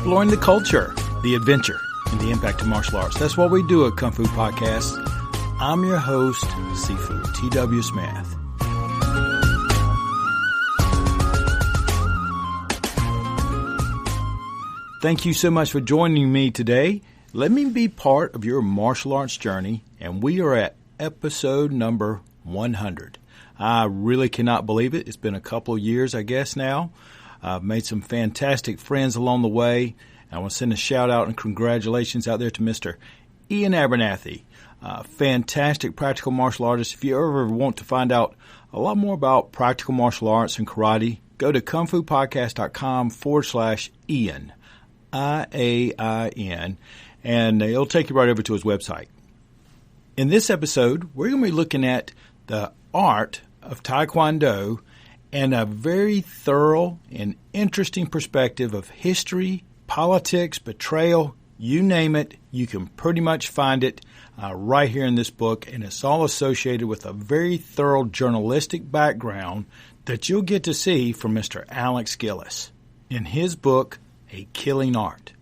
exploring the culture, the adventure, and the impact of martial arts. That's what we do at Kung Fu Podcast. I'm your host, Sifu, T.W. Smith. Thank you so much for joining me today. Let me be part of your martial arts journey, and we are at episode number 100. I really cannot believe it. It's been a couple of years, I guess, now. I've made some fantastic friends along the way. I want to send a shout out and congratulations out there to Mr. Ian Abernathy, fantastic practical martial artist. If you ever want to find out a lot more about practical martial arts and karate, go to kungfupodcast.com/Ian, IAIN, and it'll take you right over to his website. In this episode, we're going to be looking at the art of Taekwondo and a very thorough and interesting perspective of history, politics, betrayal, you name it, you can pretty much find it right here in this book, and it's all associated with a very thorough journalistic background that you'll get to see from Mr. Alex Gillis in his book, A Killing Art.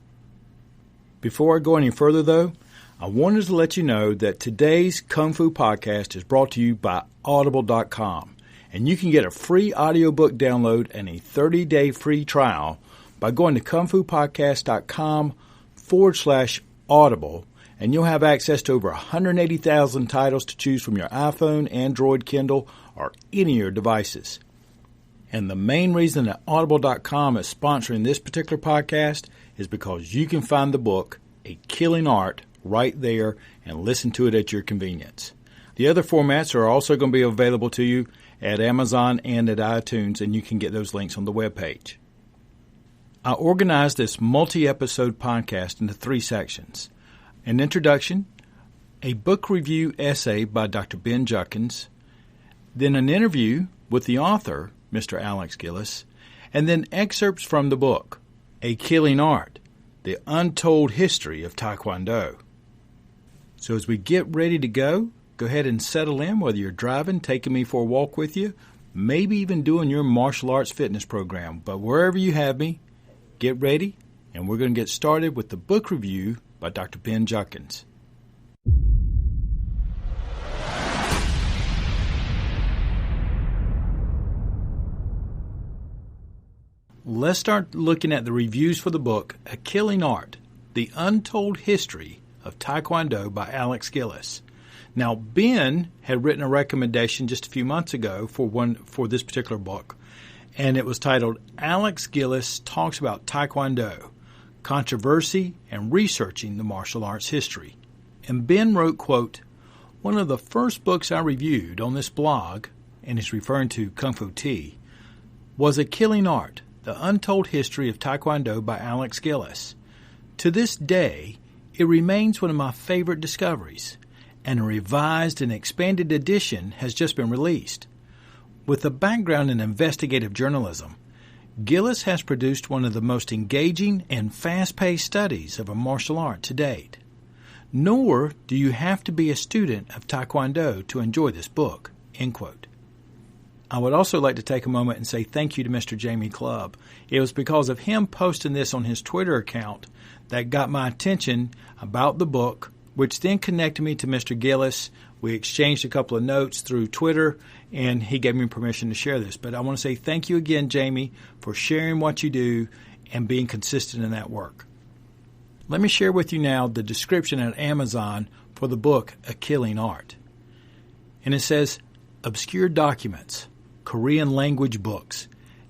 Before I go any further, though, I wanted to let you know that today's Kung Fu Podcast is brought to you by Audible.com. And you can get a free audiobook download and a 30-day free trial by going to kungfupodcast.com/audible, and you'll have access to over 180,000 titles to choose from your iPhone, Android, Kindle, or any of your devices. And the main reason that Audible.com is sponsoring this particular podcast is because you can find the book, A Killing Art, right there and listen to it at your convenience. The other formats are also going to be available to you at Amazon and at iTunes, and you can get those links on the webpage. I organized this multi-episode podcast into 3 sections: an introduction, a book review essay by Dr. Ben Juckins, then an interview with the author, Mr. Alex Gillis, and then excerpts from the book, A Killing Art, The Untold History of Taekwondo. So as we get ready to go ahead and settle in, whether you're driving, taking me for a walk with you, maybe even doing your martial arts fitness program. But wherever you have me, get ready, and we're going to get started with the book review by Dr. Ben Juckins. Let's start looking at the reviews for the book, A Killing Art, The Untold History of Taekwondo by Alex Gillis. Now, Ben had written a recommendation just a few months ago for this particular book, and it was titled Alex Gillis Talks About Taekwondo, Controversy and Researching the Martial Arts History. And Ben wrote, quote, "One of the first books I reviewed on this blog," and he's referring to Kung Fu Tea, "was A Killing Art, The Untold History of Taekwondo by Alex Gillis. To this day, it remains one of my favorite discoveries, and a revised and expanded edition has just been released. With a background in investigative journalism, Gillis has produced one of the most engaging and fast-paced studies of a martial art to date. Nor do you have to be a student of Taekwondo to enjoy this book." End quote. I would also like to take a moment and say thank you to Mr. Jamie Clubb. It was because of him posting this on his Twitter account that got my attention about the book, which then connected me to Mr. Gillis. We exchanged a couple of notes through Twitter, and he gave me permission to share this. But I want to say thank you again, Jamie, for sharing what you do and being consistent in that work. Let me share with you now the description at Amazon for the book, A Killing Art. And it says, obscure documents, Korean language books,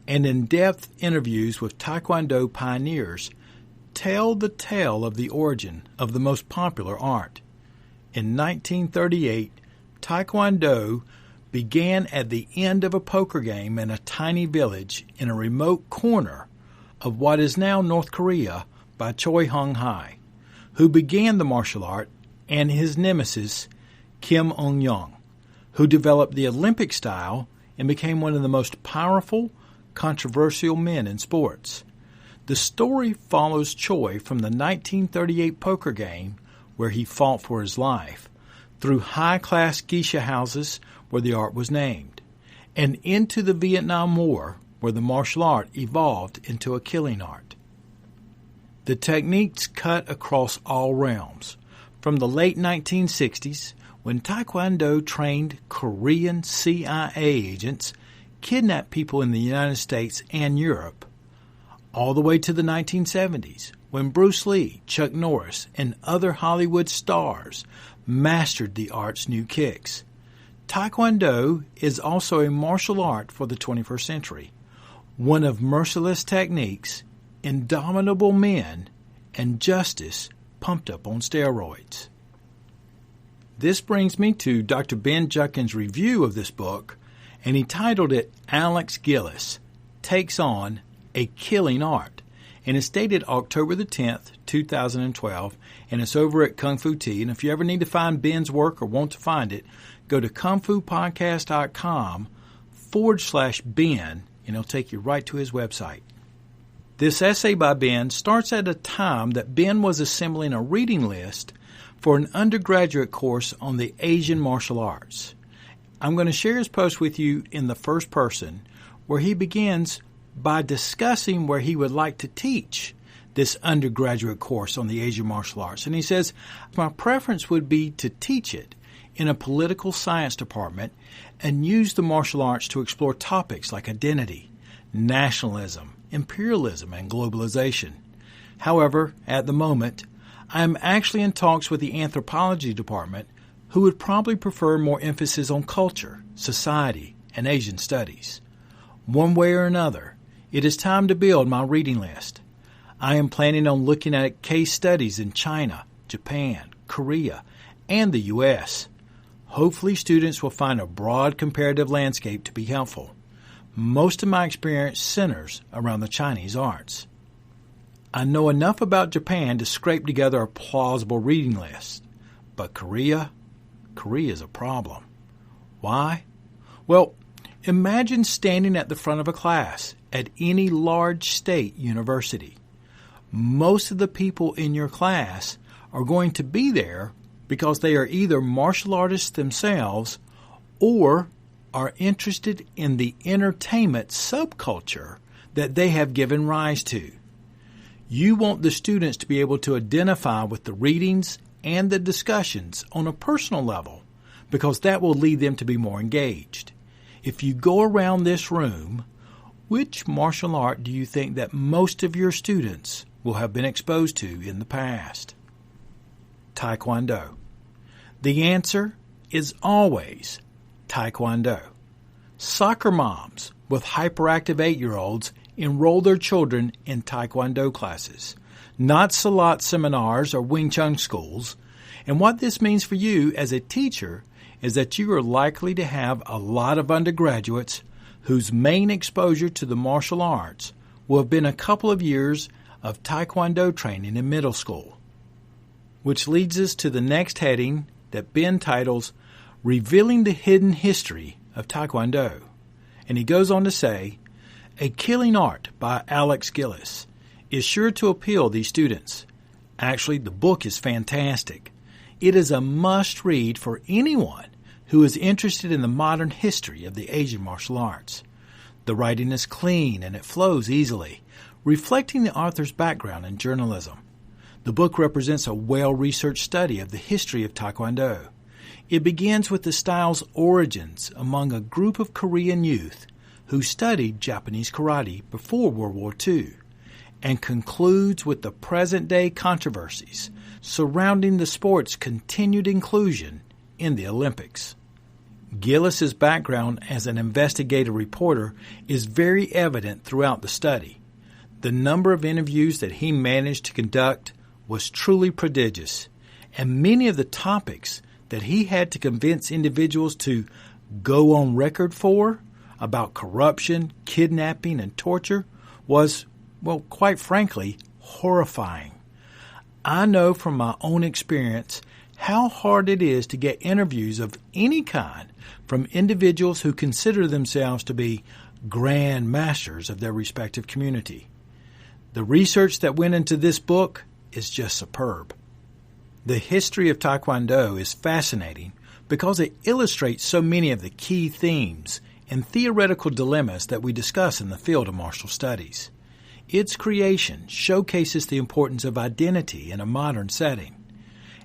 and in-depth interviews with Taekwondo pioneers tell the tale of the origin of the most popular art. In 1938, Taekwondo began at the end of a poker game in a tiny village in a remote corner of what is now North Korea by Choi Hong-hai, who began the martial art, and his nemesis, Kim Eun-young, who developed the Olympic style and became one of the most powerful, controversial men in sports. The story follows Choi from the 1938 poker game, where he fought for his life, through high-class geisha houses where the art was named, and into the Vietnam War, where the martial art evolved into a killing art. The techniques cut across all realms. From the late 1960s, when Taekwondo trained Korean CIA agents kidnapped people in the United States and Europe, all the way to the 1970s, when Bruce Lee, Chuck Norris, and other Hollywood stars mastered the art's new kicks. Taekwondo is also a martial art for the 21st century, one of merciless techniques, indomitable men, and justice pumped up on steroids. This brings me to Dr. Ben Juckin's review of this book, and he titled it Alex Gillis Takes On a Killing Art, and it's dated October the 10th, 2012, and it's over at Kung Fu Tea. And if you ever need to find Ben's work or want to find it, go to kungfupodcast.com/Ben, and it'll take you right to his website. This essay by Ben starts at a time that Ben was assembling a reading list for an undergraduate course on the Asian martial arts. I'm going to share his post with you in the first person, where he begins by discussing where he would like to teach this undergraduate course on the Asian martial arts. And he says, my preference would be to teach it in a political science department and use the martial arts to explore topics like identity, nationalism, imperialism, and globalization. However, at the moment, I am actually in talks with the anthropology department, who would probably prefer more emphasis on culture, society, and Asian studies. One way or another, it is time to build my reading list. I am planning on looking at case studies in China, Japan, Korea, and the U.S. Hopefully students will find a broad comparative landscape to be helpful. Most of my experience centers around the Chinese arts. I know enough about Japan to scrape together a plausible reading list, but Korea is a problem. Why? Well, imagine standing at the front of a class at any large state university. Most of the people in your class are going to be there because they are either martial artists themselves or are interested in the entertainment subculture that they have given rise to. You want the students to be able to identify with the readings and the discussions on a personal level, because that will lead them to be more engaged. If you go around this room, which martial art do you think that most of your students will have been exposed to in the past? Taekwondo. The answer is always Taekwondo. Soccer moms with hyperactive 8-year-olds enroll their children in Taekwondo classes, not Salat seminars or Wing Chun schools. And what this means for you as a teacher is that you are likely to have a lot of undergraduates whose main exposure to the martial arts will have been a couple of years of Taekwondo training in middle school. Which leads us to the next heading that Ben titles Revealing the Hidden History of Taekwondo. And he goes on to say, A Killing Art by Alex Gillis is sure to appeal these students. Actually, the book is fantastic. It is a must-read for anyone who is interested in the modern history of the Asian martial arts. The writing is clean and it flows easily, reflecting the author's background in journalism. The book represents a well-researched study of the history of Taekwondo. It begins with the style's origins among a group of Korean youth who studied Japanese karate before World War II, and concludes with the present-day controversies surrounding the sport's continued inclusion in the Olympics. Gillis's background as an investigative reporter is very evident throughout the study. The number of interviews that he managed to conduct was truly prodigious, and many of the topics that he had to convince individuals to go on record for about corruption, kidnapping, and torture was, well, quite frankly, horrifying. I know from my own experience how hard it is to get interviews of any kind from individuals who consider themselves to be grand masters of their respective community. The research that went into this book is just superb. The history of Taekwondo is fascinating because it illustrates so many of the key themes and theoretical dilemmas that we discuss in the field of martial studies. Its creation showcases the importance of identity in a modern setting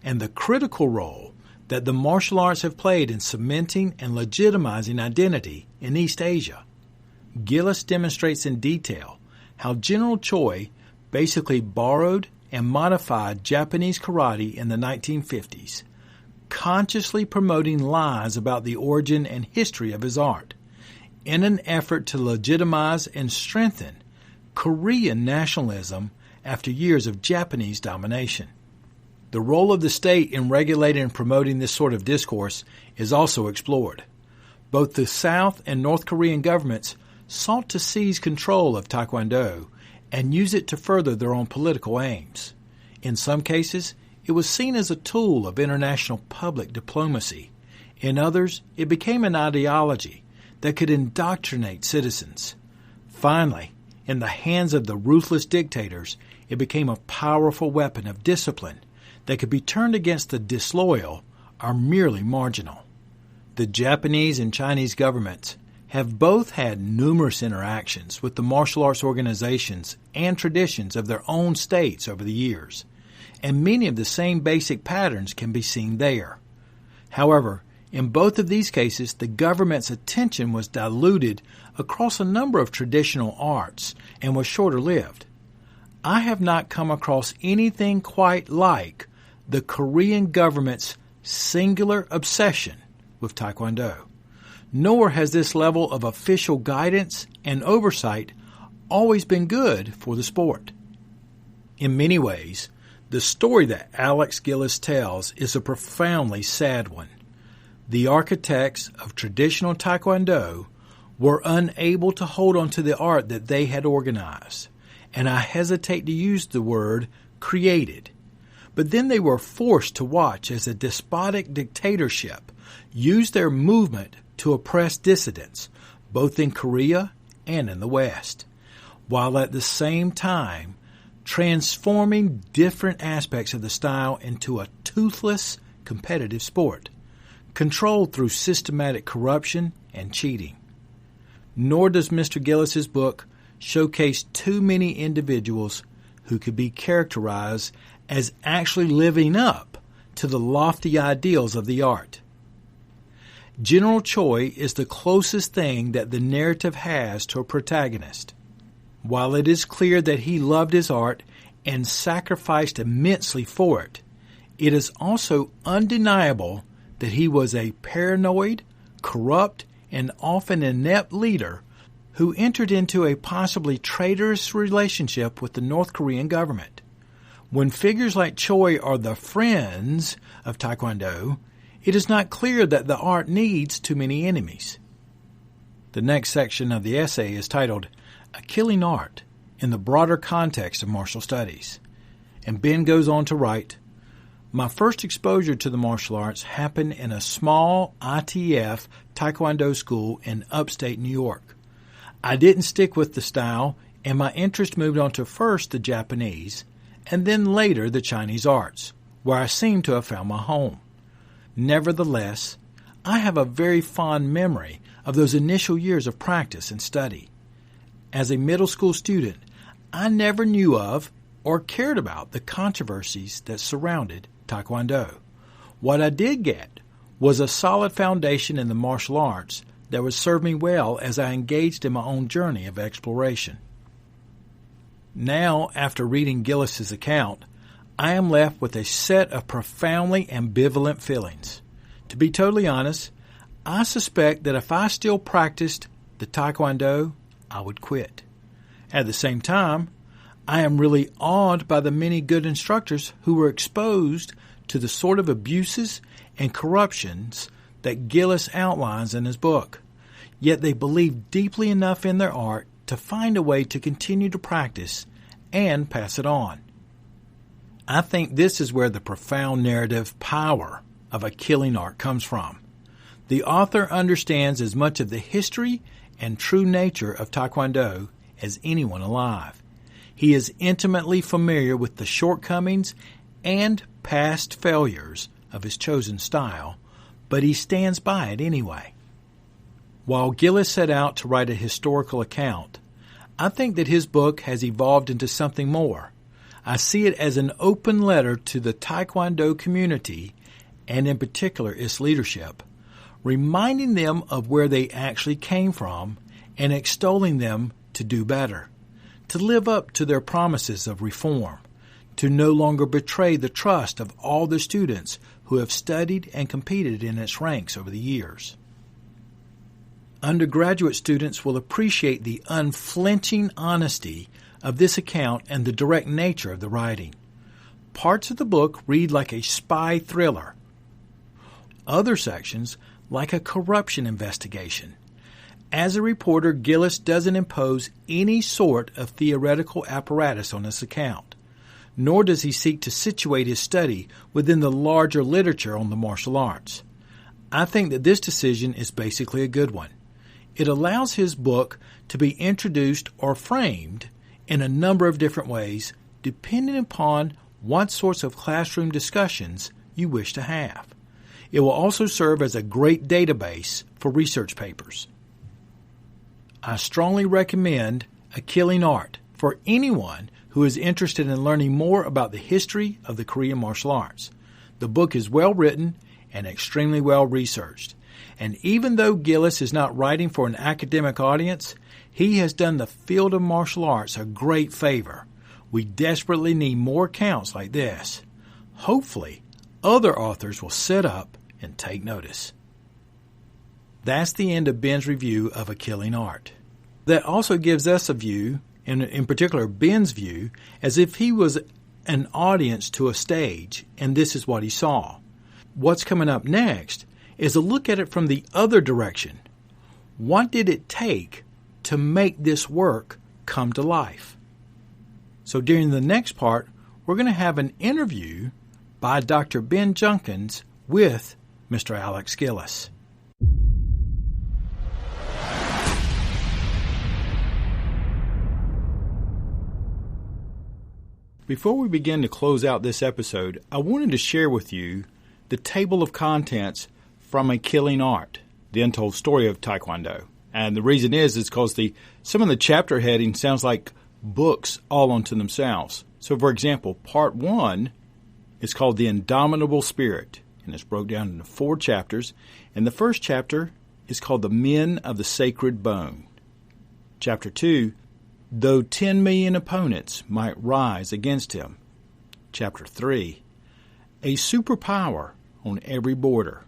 and the critical role that the martial arts have played in cementing and legitimizing identity in East Asia. Gillis demonstrates in detail how General Choi basically borrowed and modified Japanese karate in the 1950s, consciously promoting lies about the origin and history of his art in an effort to legitimize and strengthen Korean nationalism after years of Japanese domination. The role of the state in regulating and promoting this sort of discourse is also explored. Both the South and North Korean governments sought to seize control of Taekwondo and use it to further their own political aims. In some cases, it was seen as a tool of international public diplomacy. In others, it became an ideology that could indoctrinate citizens. Finally, in the hands of the ruthless dictators, it became a powerful weapon of discipline that could be turned against the disloyal or merely marginal. The Japanese and Chinese governments have both had numerous interactions with the martial arts organizations and traditions of their own states over the years, and many of the same basic patterns can be seen there. However, in both of these cases, the government's attention was diluted across a number of traditional arts and was shorter-lived. I have not come across anything quite like the Korean government's singular obsession with Taekwondo, nor has this level of official guidance and oversight always been good for the sport. In many ways, the story that Alex Gillis tells is a profoundly sad one. The architects of traditional Taekwondo were unable to hold on to the art that they had organized, and I hesitate to use the word created. But then they were forced to watch as a despotic dictatorship used their movement to oppress dissidents, both in Korea and in the West, while at the same time transforming different aspects of the style into a toothless, competitive sport, controlled through systematic corruption and cheating. Nor does Mr. Gillis's book showcase too many individuals who could be characterized as actually living up to the lofty ideals of the art. General Choi is the closest thing that the narrative has to a protagonist. While it is clear that he loved his art and sacrificed immensely for it, it is also undeniable that he was a paranoid, corrupt, and often inept leader who entered into a possibly traitorous relationship with the North Korean government. When figures like Choi are the friends of Taekwondo, it is not clear that the art needs too many enemies. The next section of the essay is titled, A Killing Art in the Broader Context of Martial Studies. And Ben goes on to write, My first exposure to the martial arts happened in a small ITF Taekwondo school in upstate New York. I didn't stick with the style, and my interest moved on to first the Japanese, and then later the Chinese arts, where I seem to have found my home. Nevertheless, I have a very fond memory of those initial years of practice and study. As a middle school student, I never knew of or cared about the controversies that surrounded Taekwondo. What I did get was a solid foundation in the martial arts that would serve me well as I engaged in my own journey of exploration. Now, after reading Gillis's account, I am left with a set of profoundly ambivalent feelings. To be totally honest, I suspect that if I still practiced the Taekwondo, I would quit. At the same time, I am really awed by the many good instructors who were exposed to the sort of abuses and corruptions that Gillis outlines in his book. Yet they believe deeply enough in their art to find a way to continue to practice and pass it on. I think this is where the profound narrative power of A Killing Art comes from. The author understands as much of the history and true nature of Taekwondo as anyone alive. He is intimately familiar with the shortcomings and past failures of his chosen style, but he stands by it anyway. While Gillis set out to write a historical account, I think that his book has evolved into something more. I see it as an open letter to the Taekwondo community, and in particular its leadership, reminding them of where they actually came from and extolling them to do better, to live up to their promises of reform, to no longer betray the trust of all the students who have studied and competed in its ranks over the years. Undergraduate students will appreciate the unflinching honesty of this account and the direct nature of the writing. Parts of the book read like a spy thriller. Other sections like a corruption investigation. As a reporter, Gillis doesn't impose any sort of theoretical apparatus on this account, nor does he seek to situate his study within the larger literature on the martial arts. I think that this decision is basically a good one. It allows his book to be introduced or framed in a number of different ways, depending upon what sorts of classroom discussions you wish to have. It will also serve as a great database for research papers. I strongly recommend A Killing Art for anyone who is interested in learning more about the history of the Korean martial arts. The book is well written and extremely well researched. And even though Gillis is not writing for an academic audience, he has done the field of martial arts a great favor. We desperately need more accounts like this. Hopefully, other authors will sit up and take notice. That's the end of Ben's review of A Killing Art. That also gives us a view, and in particular Ben's view, as if he was an audience to a stage, and this is what he saw. What's coming up next is a look at it from the other direction. What did it take to make this work come to life? So during the next part, we're going to have an interview by Dr. Ben Junkins with Mr. Alex Gillis. Before we begin to close out this episode, I wanted to share with you the table of contents from A Killing Art, the untold story of Taekwondo. And the reason is because some of the chapter heading sounds like books all unto themselves. So, for example, Part 1 is called The Indomitable Spirit, and it's broke down into 4 chapters. And the first chapter is called The Men of the Sacred Bone. Chapter 2, Though 10 million opponents might rise against him. Chapter 3, A Superpower on Every Border.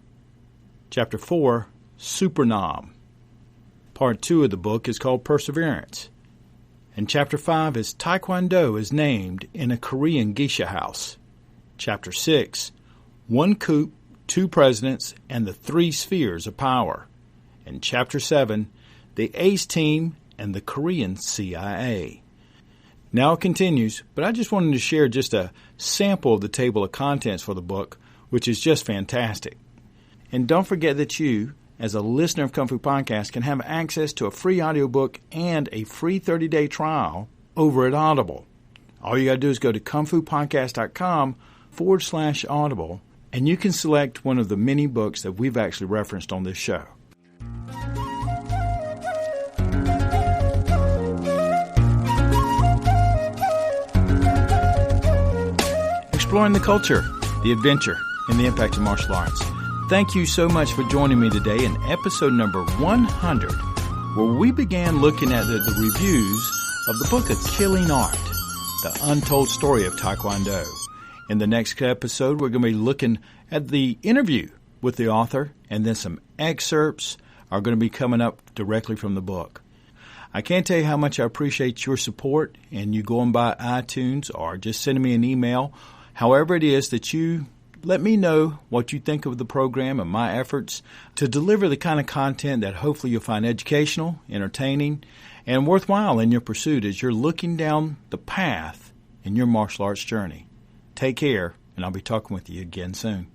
Chapter 4, Supernom. Part 2 of the book is called Perseverance. And Chapter 5 is Taekwondo is named in a Korean geisha house. Chapter 6, One Coup, Two Presidents, and the Three Spheres of Power. And Chapter 7, The Ace Team and the Korean CIA. Now it continues, but I just wanted to share just a sample of the table of contents for the book, which is just fantastic. And don't forget that you, as a listener of Kung Fu Podcast, can have access to a free audiobook and a free 30-day trial over at Audible. All you got to do is go to kungfupodcast.com/audible, and you can select one of the many books that we've actually referenced on this show. Exploring the culture, the adventure, and the impact of martial arts. Thank you so much for joining me today in episode number 100, where we began looking at the reviews of the book A Killing Art, the untold story of Taekwondo. In the next episode, we're going to be looking at the interview with the author, and then some excerpts are going to be coming up directly from the book. I can't tell you how much I appreciate your support and you going by iTunes or just sending me an email. However it is that you let me know what you think of the program and my efforts to deliver the kind of content that hopefully you'll find educational, entertaining, and worthwhile in your pursuit as you're looking down the path in your martial arts journey. Take care, and I'll be talking with you again soon.